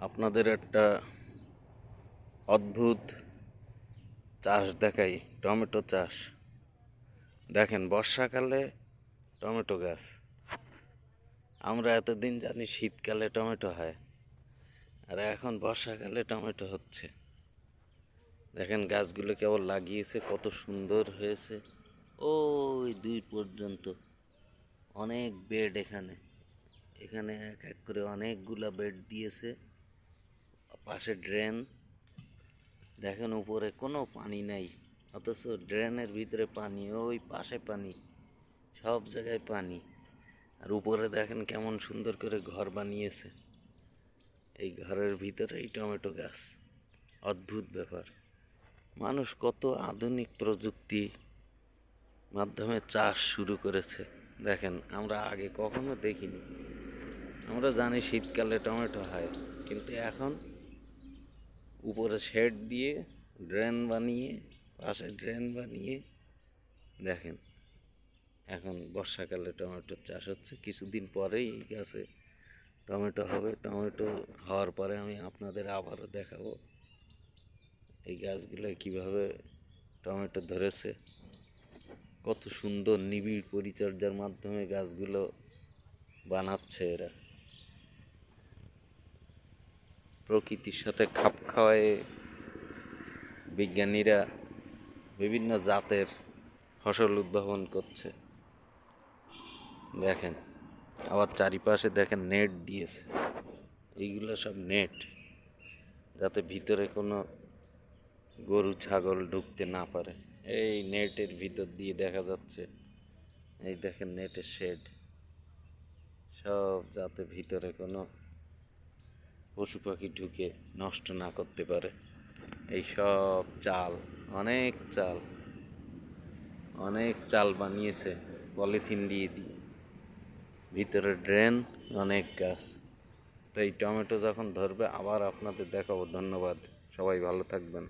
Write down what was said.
আপনাদের একটা অদ্ভুত চাষ দেখাই, টমেটো চাষ। দেখেন, বর্ষাকালে টমেটো গাছ। আমরা এতদিন জানি শীতকালে টমেটো হয়, আর এখন বর্ষাকালে টমেটো হচ্ছে। দেখেন গাছগুলো কেবল লাগিয়েছে, কত সুন্দর হয়েছে। ওই দুই পর্যন্ত অনেক বেড, এখানে এখানে এক এক করে অনেকগুলা বেড দিয়েছে। পাশে ড্রেন, দেখেন উপরে কোনো পানি নাই, অথচ ড্রেনের ভিতরে পানি, ওই পাশে পানি, সব জায়গায় পানি। আর উপরে দেখেন কেমন সুন্দর করে ঘর বানিয়েছে, এই ঘরের ভিতরেই টমেটো গাছ। অদ্ভুত ব্যাপার, মানুষ কত আধুনিক প্রযুক্তি মাধ্যমে চাষ শুরু করেছে। দেখেন, আমরা আগে কখনো দেখিনি। আমরা জানি শীতকালে টমেটো হয়, কিন্তু এখন উপরে শেড দিয়ে ড্রেন বানিয়ে, পাশে ড্রেন বানিয়ে, দেখেন এখন বর্ষাকালে টমেটোর চাষ হচ্ছে। কিছুদিন পরেই এই গাছে টমেটো হবে। টমেটো হওয়ার পরে আমি আপনাদের আবারও দেখাবো এই গাছগুলো কিভাবে টমেটো ধরেছে। কত সুন্দর নিবিড় পরিচর্যার মাধ্যমে গাছগুলো বানাচ্ছে এরা। প্রকৃতির সাথে খাপ খাওয়ায় বিজ্ঞানীরা বিভিন্ন জাতের ফসল উদ্ভাবন করছে। দেখেন, আবার চারিপাশে দেখেন নেট দিয়েছে। এইগুলো সব নেট, যাতে ভিতরে কোনো গরু ছাগল ঢুকতে না পারে। এই নেটের ভিতর দিয়ে দেখা যাচ্ছে, এই দেখেন নেটের শেড, সব যাতে ভিতরে কোনো পশু পাখি ঢুকে নষ্ট না করতে পারে। এই সব চাল, অনেক চাল, অনেক চাল বানিয়েছে পলিথিন দিয়ে দিয়ে। ভিতরে ড্রেন, অনেক গাছ। তো এই টমেটো যখন ধরবে আবার আপনাদের দেখাবো। ধন্যবাদ, সবাই ভালো থাকবেন।